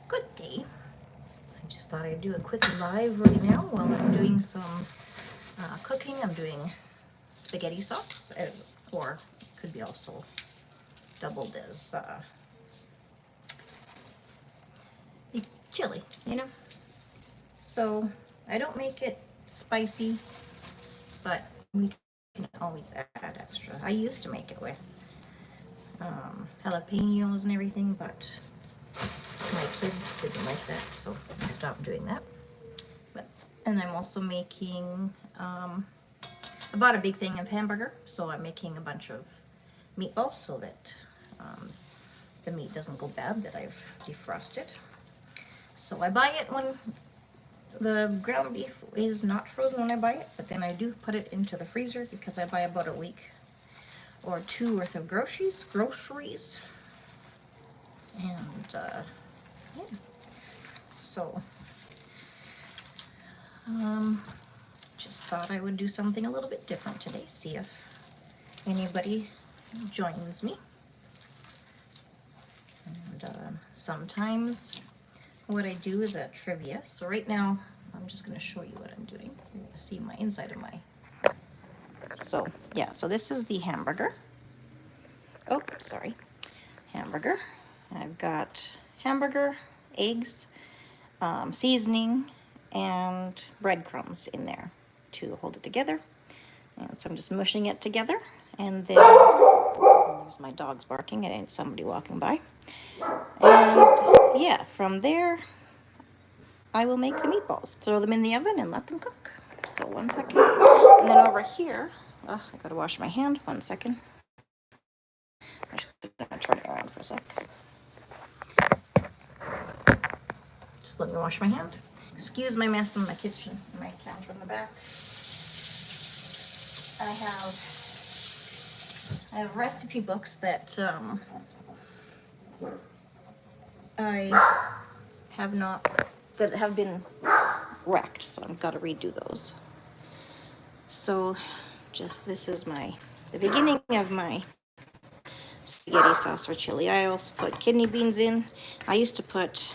Good day. I just thought I'd do a quick live right now while I'm doing some cooking. I'm doing spaghetti sauce, or could be also doubled as chili, you know? So I don't make it spicy, but we can always add extra. I used to make it with jalapenos and everything, but my kids didn't like that, so I stopped doing that. And I'm also making, I bought a big thing of hamburger, so I'm making a bunch of meatballs so that the meat doesn't go bad that I've defrosted. So I buy it when the ground beef is not frozen when I buy it, but then I do put it into the freezer because I buy about a week or two worth of groceries. And yeah, so just thought I would do something a little bit different today, see if anybody joins me. And sometimes what I do is a trivia. So right now, I'm just going to show you what I'm doing. You're going to see my inside of my... So, yeah, so this is the hamburger. Oh, sorry. Hamburger. I've got hamburger, eggs, seasoning, and breadcrumbs in there to hold it together. And so I'm just mushing it together. And then, there's my dogs barking and somebody walking by. And yeah, from there, I will make the meatballs. Throw them in the oven and let them cook. So 1 second. And then over here, I gotta wash my hand. 1 second. I'm just gonna turn it around for a sec. Just let me wash my hand. Excuse my mess in my kitchen, my counter in the back. I have recipe books that I have not, that have been wrecked, so I've got to redo those. So this is the beginning of my spaghetti sauce or chili. I also put kidney beans in. I used to put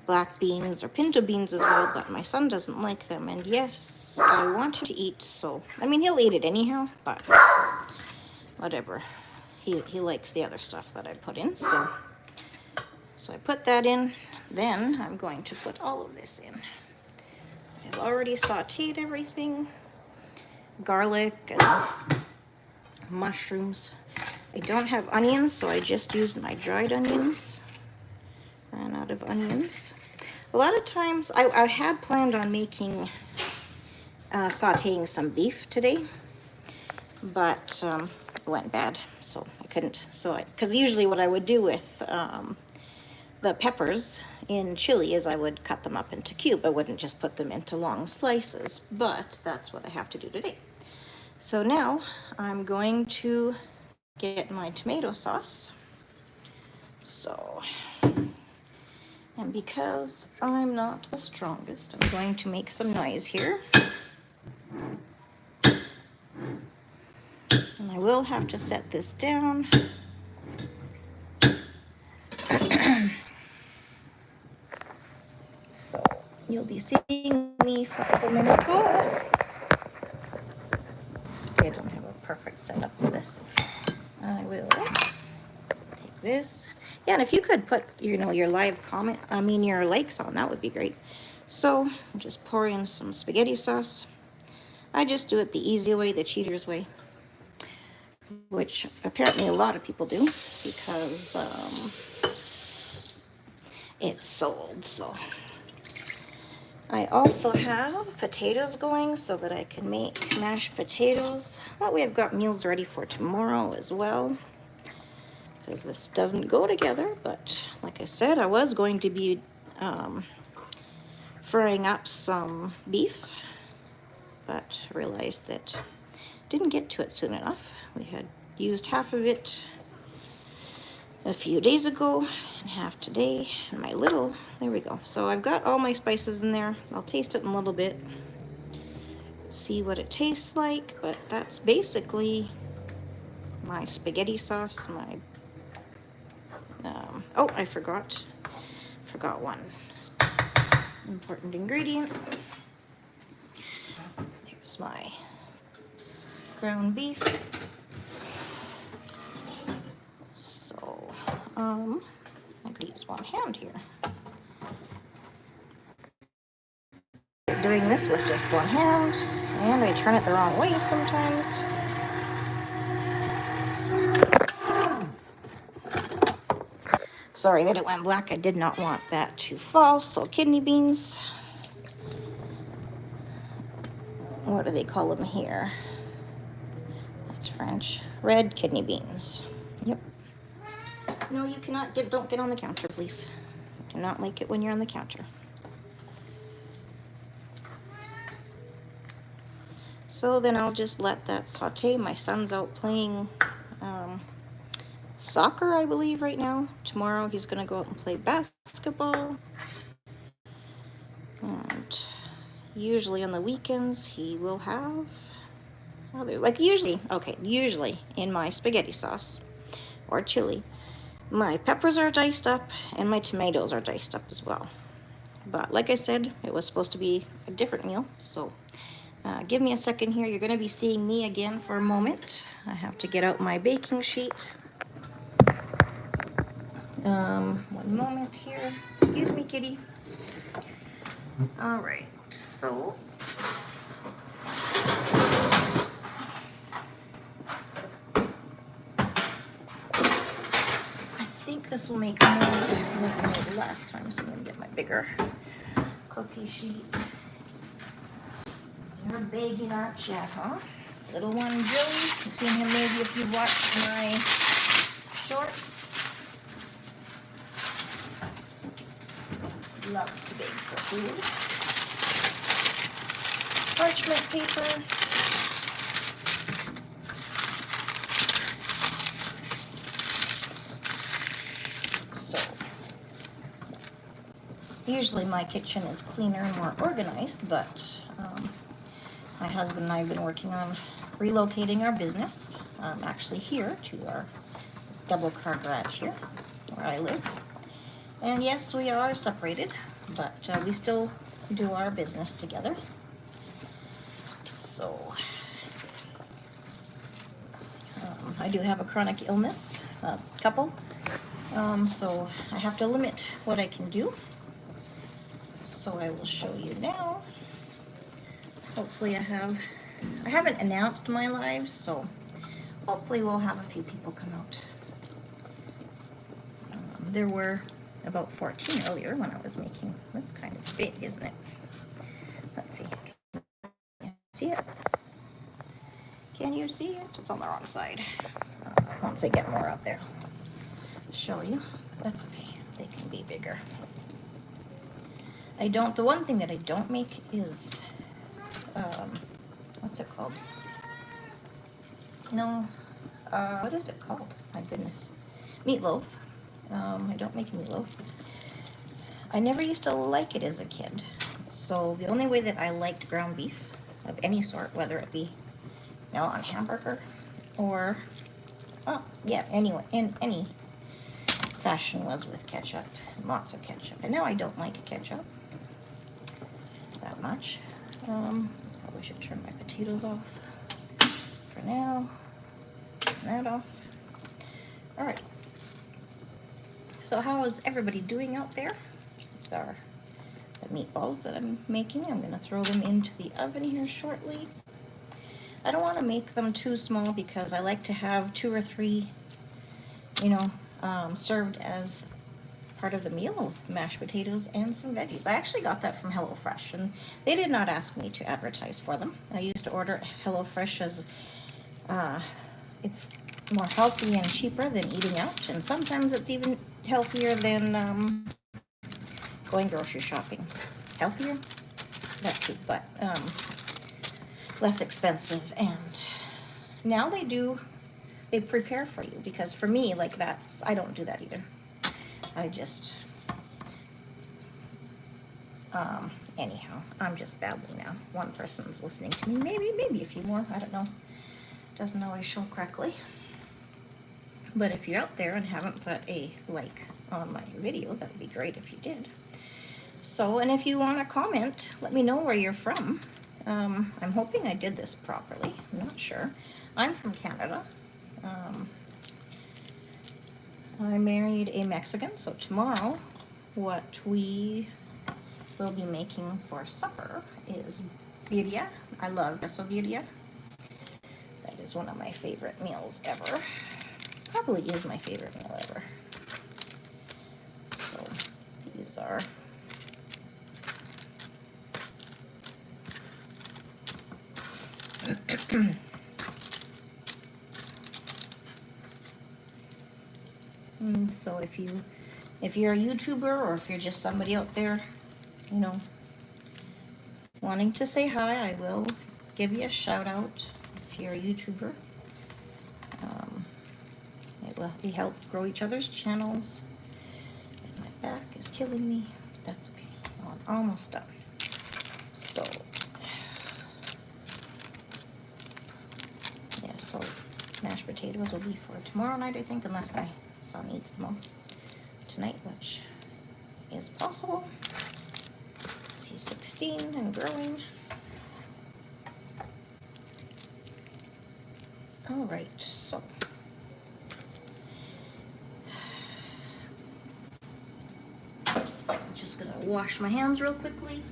black beans or pinto beans as well, but my son doesn't like them. And yes, I want him to eat, so, I mean, he'll eat it anyhow, but whatever. He likes the other stuff that I put in, so I put that in. Then I'm going to put all of this in. I've already sauteed everything. Garlic and mushrooms. I don't have onions, so I just used my dried onions. Ran out of onions. A lot of times, I had planned on making, sauteing some beef today, but it went bad, so I couldn't. Because usually what I would do with the peppers in chili is I would cut them up into cubes. I wouldn't just put them into long slices, but that's what I have to do today. So now I'm going to get my tomato sauce. So, and because I'm not the strongest, I'm going to make some noise here. And I will have to set this down. So you'll be seeing me for a couple minutes. Oh, see, I don't have a perfect setup for this. I will take this. Yeah, and if you could put, your live comment, your likes on, that would be great. So I'm just pour in some spaghetti sauce. I just do it the easy way, the cheater's way, which apparently a lot of people do because it's sold. So I also have potatoes going so that I can make mashed potatoes. That way I've got meals ready for tomorrow as well, because this doesn't go together. But like I said, I was going to be frying up some beef, but realized that didn't get to it soon enough. We had used half of it a few days ago and half today. And there we go. So I've got all my spices in there. I'll taste it in a little bit, see what it tastes like, but that's basically my spaghetti sauce. Oh, I forgot forgot one important ingredient. Here's my ground beef. So, I could use one hand here. Doing this with just one hand, and I turn it the wrong way sometimes. Sorry that it went black. I did not want that to fall. So kidney beans. What do they call them here? That's French. Red kidney beans. Yep. No, you cannot don't get on the counter, please. Do not like it when you're on the counter. So then I'll just let that saute. My son's out playing soccer, I believe, right now. Tomorrow he's going to go out and play basketball. And usually on the weekends he will have, usually in my spaghetti sauce or chili, my peppers are diced up and my tomatoes are diced up as well. But like I said, it was supposed to be a different meal, so give me a second here. You're going to be seeing me again for a moment. I have to get out my baking sheet. One moment here. Excuse me, kitty. All right, so I think this will make more than I made last time, so I'm going to get my bigger cookie sheet. You're begging, aren't you, huh? Little one, Joey. You've seen him maybe if you've watched my shorts. Loves to beg for food. Parchment paper. So, usually my kitchen is cleaner and more organized, but my husband and I have been working on relocating our business, actually here to our double car garage here, where I live. And yes, we are separated, but we still do our business together. So, I do have a chronic illness, couple, so I have to limit what I can do. So I will show you now. Hopefully I haven't announced my lives, so hopefully we'll have a few people come out. There were about 14 earlier when I was making. That's kind of big, isn't it? Let's see. Can you see it? Can you see it? It's on the wrong side. Once I get more up there, I'll show you. That's okay. They can be bigger. The one thing that I don't make is, what's it called? No, what is it called? My goodness. Meatloaf. I don't make meatloaf. I never used to like it as a kid. So the only way that I liked ground beef of any sort, whether it be on hamburger or, anyway, in any fashion, was with ketchup, lots of ketchup. And now I don't like ketchup that much. Probably should turn my potatoes off for now. Turn that off. All right. So how is everybody doing out there? These are the meatballs that I'm making. I'm going to throw them into the oven here shortly. I don't want to make them too small because I like to have 2 or 3, served as part of the meal with mashed potatoes and some veggies. I actually got that from HelloFresh, and they did not ask me to advertise for them. I used to order HelloFresh as it's more healthy and cheaper than eating out, and sometimes it's even healthier than going grocery shopping. Healthier? That too, but less expensive. And now they prepare for you, because for me, I don't do that either. I just, anyhow, I'm just babbling now. One person's listening to me, maybe a few more, I don't know. Doesn't always show correctly. But if you're out there and haven't put a like on my video. That would be great if you did. So, and if you want to comment, let me know where you're from. I'm hoping I did this properly. I'm not sure. I'm from Canada. I married a Mexican, so tomorrow what we will be making for supper is birria. I love queso birria. That is one of my favorite meals ever. Probably is my favorite meal ever. So these are and so if you're a YouTuber, or if you're just somebody out there, you know, wanting to say hi, I will give you a shout out if you're a YouTuber. It will help grow each other's channels. My back is killing me, but that's okay. I'm almost done. So yeah, so mashed potatoes will be for tomorrow night, I think, unless my son eats them all tonight, which is possible. He's 16 and growing. All right, so I'm just gonna wash my hands real quickly.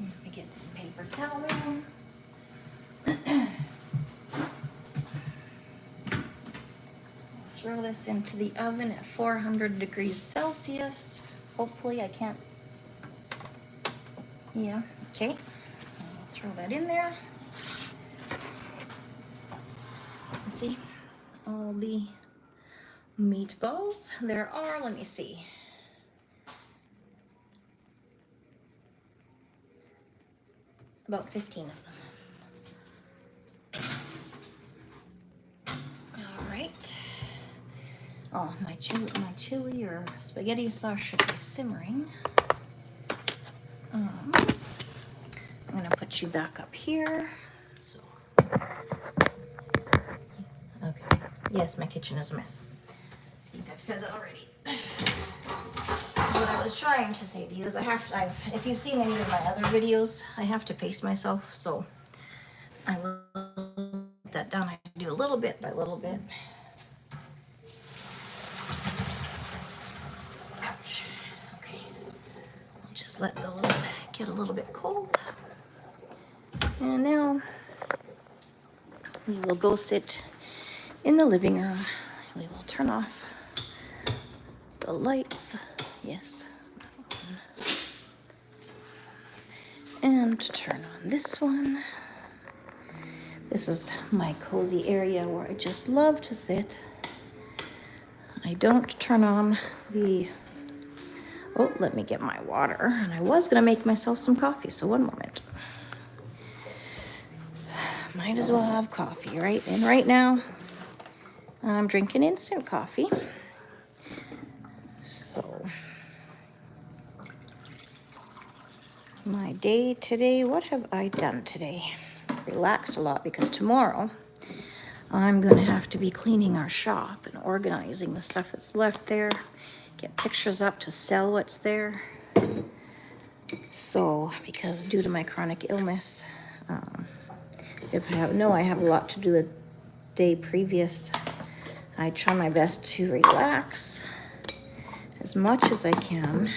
Let me get some paper towel. Throw this into the oven at 400 degrees Celsius. Hopefully I can't. Yeah, okay. I'll throw that in there. Let's see, all the meatballs. There are, let me see. About 15 of them. All right. Oh, my chili or spaghetti sauce should be simmering. I'm gonna put you back up here. So, okay. Yes, my kitchen is a mess. I think I've said that already. What I was trying to say to you is if you've seen any of my other videos, I have to pace myself, so I will put that down. I do a little bit by little bit. Ouch. Okay. I'll just let those get a little bit cold. And now we will go sit in the living room. We will turn off the lights. Yes. And turn on this one. This is my cozy area where I just love to sit. I don't turn on the... Oh, let me get my water. And I was gonna make myself some coffee, so one moment. Might as well have coffee, right? And right now, I'm drinking instant coffee. So, my day today, what have I done today? Relaxed a lot because tomorrow I'm going to have to be cleaning our shop and organizing the stuff that's left there, get pictures up to sell what's there. So, because due to my chronic illness, I have a lot to do the day previous. I try my best to relax as much as I can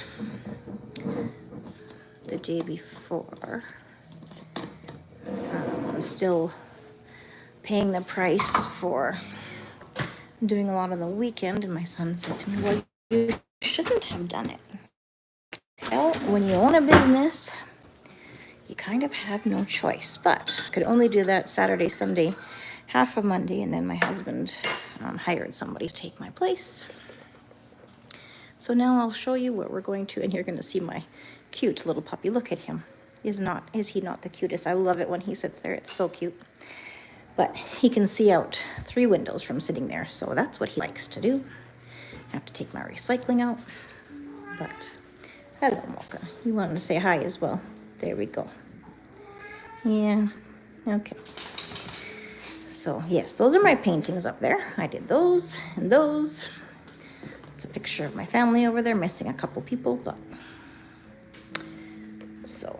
the day before. I'm still paying the price for doing a lot on the weekend, and my son said to me, well, you shouldn't have done it. Well, when you own a business, you kind of have no choice, but I could only do that Saturday, Sunday, half of Monday, and then my husband hired somebody to take my place. So now I'll show you what we're going to, and you're going to see my cute little puppy. Look at him. Is he not the cutest? I love it when he sits there. It's so cute. But he can see out 3 windows from sitting there, so that's what he likes to do. I have to take my recycling out. But hello, Mocha. You wanted to say hi as well. There we go. Yeah, okay. So yes, those are my paintings up there. I did those and those. It's a picture of my family over there, missing a couple people, but so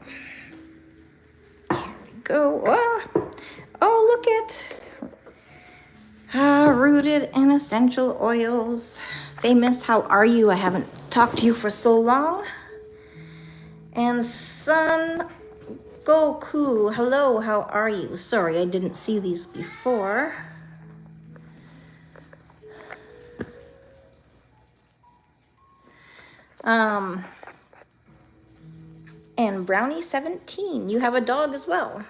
here we go. Oh, look at rooted in essential oils. Famous, how are you? I haven't talked to you for so long. And Sun Goku, hello, how are you? Sorry, I didn't see these before. And Brownie17, you have a dog as well.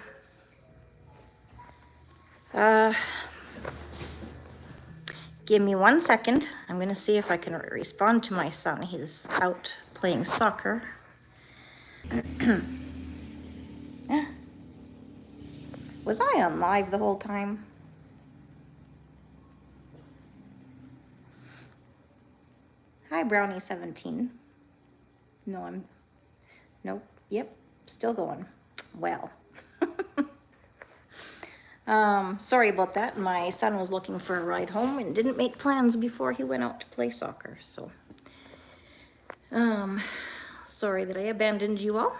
Give me 1 second. I'm gonna see if I can respond to my son. He's out playing soccer. Was I on live the whole time? Hi, Brownie17. No, nope, yep, still going. Well. Sorry about that. My son was looking for a ride home and didn't make plans before he went out to play soccer, so. Sorry that I abandoned you all,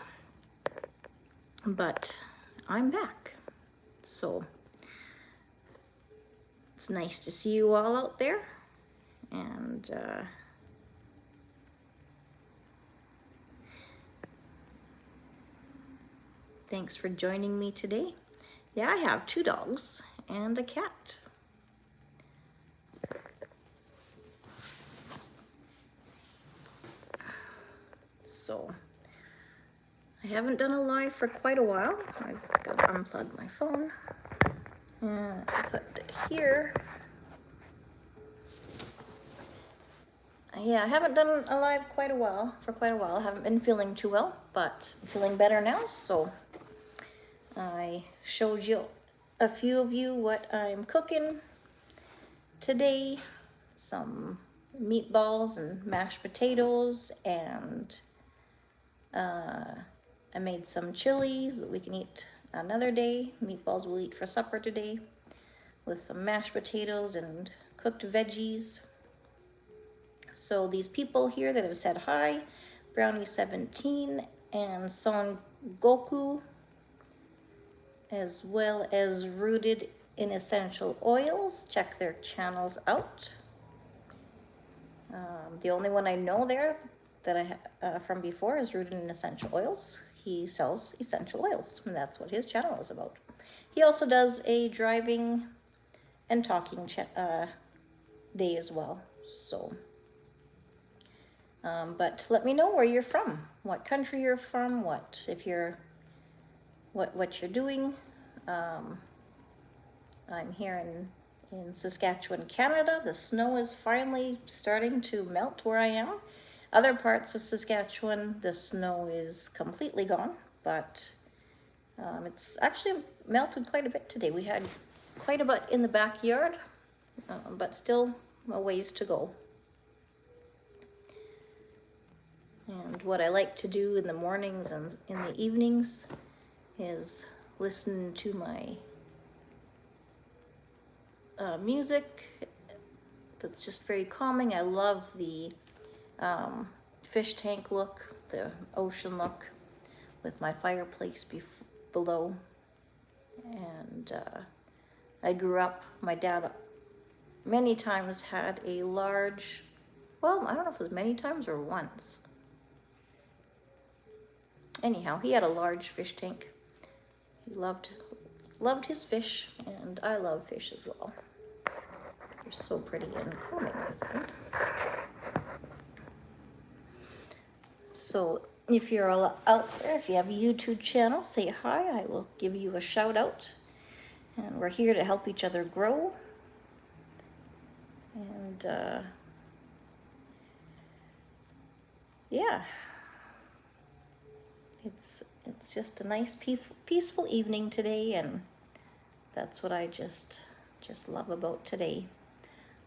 but I'm back. So, it's nice to see you all out there, and thanks for joining me today. Yeah, I have 2 dogs and a cat. So, I haven't done a live for quite a while. I've got to unplug my phone and put it here. Yeah, I haven't done a live for quite a while. I haven't been feeling too well, but I'm feeling better now, so I showed you, a few of you, what I'm cooking today. Some meatballs and mashed potatoes, and I made some chilies that we can eat another day. Meatballs we'll eat for supper today, with some mashed potatoes and cooked veggies. So these people here that have said hi, Brownie17 and Son Goku, as well as Rooted in Essential Oils, check their channels out. The only one I know there that I from before is Rooted in Essential Oils. He sells essential oils, and that's what his channel is about. He also does a driving and talking day as well. So, but let me know where you're from, what country you're from, what you're doing. I'm here in Saskatchewan, Canada. The snow is finally starting to melt where I am. Other parts of Saskatchewan, the snow is completely gone, but it's actually melted quite a bit today. We had quite a bit in the backyard, but still a ways to go. And what I like to do in the mornings and in the evenings is listen to my music that's just very calming. I love the fish tank look, the ocean look, with my fireplace below. And I grew up, my dad many times had a large, well, I don't know if it was many times or once. Anyhow, he had a large fish tank. He loved his fish, and I love fish as well. They're so pretty and calming, I find. So if you're all out there, if you have a YouTube channel, say hi. I will give you a shout out. And we're here to help each other grow. And yeah, it's just a nice peaceful evening today, and that's what I just love about today.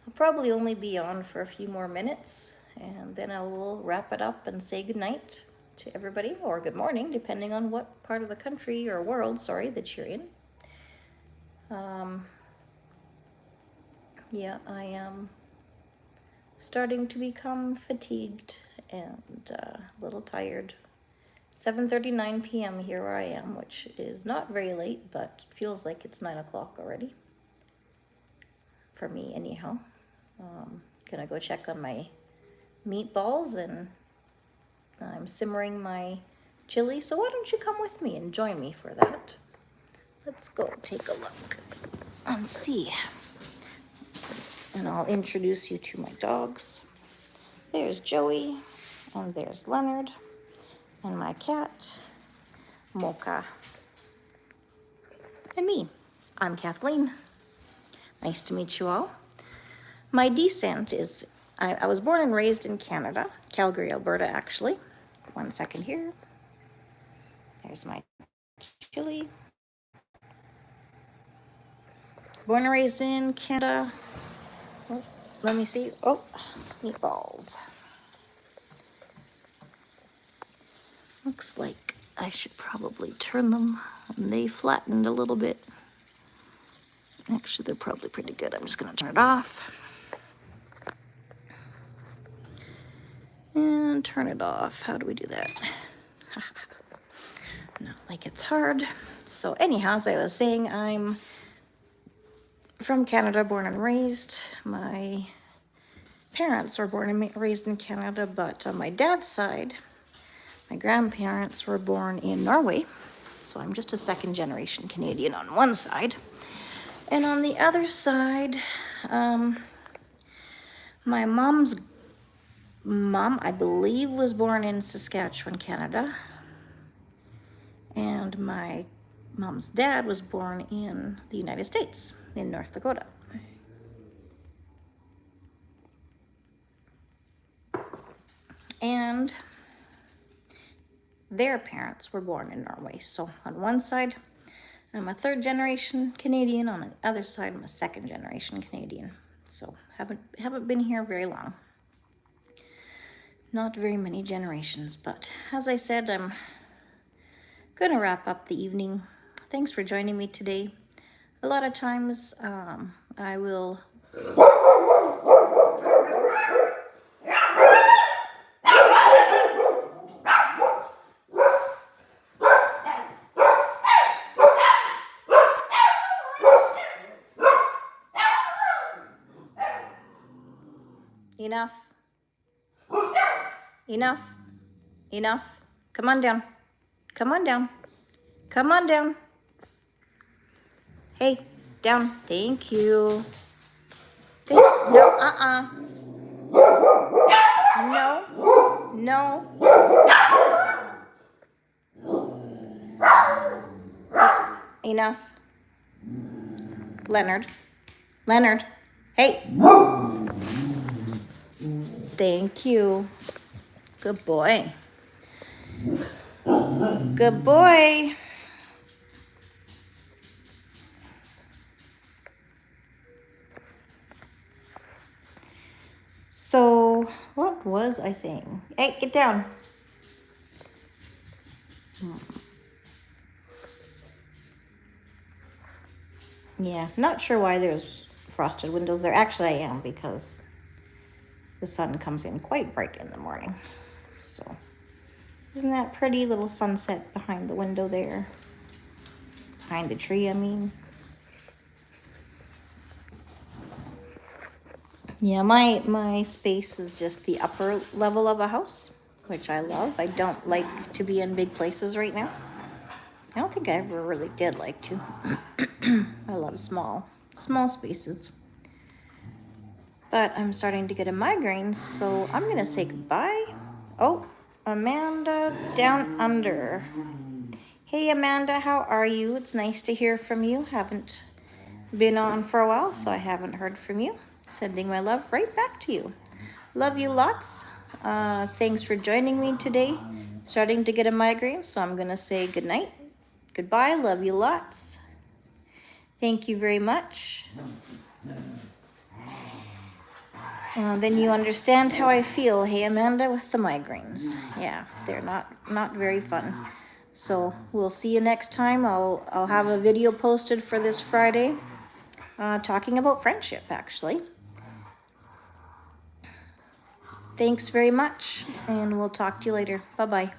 I'll probably only be on for a few more minutes, and then I will wrap it up and say goodnight to everybody, or good morning, depending on what part of the country or world, sorry, that you're in. Yeah, I am starting to become fatigued and a little tired. 7:39 p.m. here where I am, which is not very late, but feels like it's 9 o'clock already. For me, anyhow. Gonna go check on my meatballs, and I'm simmering my chili, so why don't you come with me and join me for that? Let's go take a look and see. And I'll introduce you to my dogs. There's Joey, and there's Leonard, and my cat, Mocha, and me. I'm Kathleen. Nice to meet you all. My descent is, I was born and raised in Canada, Calgary, Alberta, actually. One second here. There's my chili. Born and raised in Canada. Oh, let me see. Oh, meatballs. Looks like I should probably turn them, and they flattened a little bit. Actually, they're probably pretty good. I'm just gonna turn it off. And turn it off. How do we do that? Not like it's hard. So anyhow, as I was saying, I'm from Canada, born and raised. My parents were born and raised in Canada, but on my dad's side, my grandparents were born in Norway. So I'm just a second generation Canadian on one side. And on the other side, my mom's mom, I believe, was born in Saskatchewan, Canada. And my mom's dad was born in the United States, in North Dakota. And their parents were born in Norway. So on one side, I'm a third generation Canadian. On the other side, I'm a second generation Canadian. So haven't been here very long. Not very many generations, but as I said, I'm gonna wrap up the evening. Thanks for joining me today. A lot of times I will Enough. Enough. Enough. Come on down. Come on down. Come on down. Hey, down. Thank you. No, No. No. Enough. Leonard. Leonard. Hey. Thank you. Good boy. Good boy. So, what was I saying? Hey, get down. Yeah, not sure why there's frosted windows there. Actually, I am, because the sun comes in quite bright in the morning. So, isn't that pretty little sunset behind the window there? Behind the tree, I mean. Yeah, my space is just the upper level of a house, which I love. I don't like to be in big places right now. I don't think I ever really did like to. I love small spaces. But I'm starting to get a migraine, so I'm gonna say goodbye. Oh, Amanda down under. Hey Amanda, how are you? It's nice to hear from you. Haven't been on for a while, so I haven't heard from you. Sending my love right back to you. Love you lots. Thanks for joining me today. Starting to get a migraine, so I'm gonna say goodnight. Goodbye, love you lots. Thank you very much. Then you understand how I feel, hey Amanda, with the migraines. Yeah, they're not very fun. So we'll see you next time. I'll have a video posted for this Friday, talking about friendship, actually. Thanks very much, and we'll talk to you later. Bye-bye.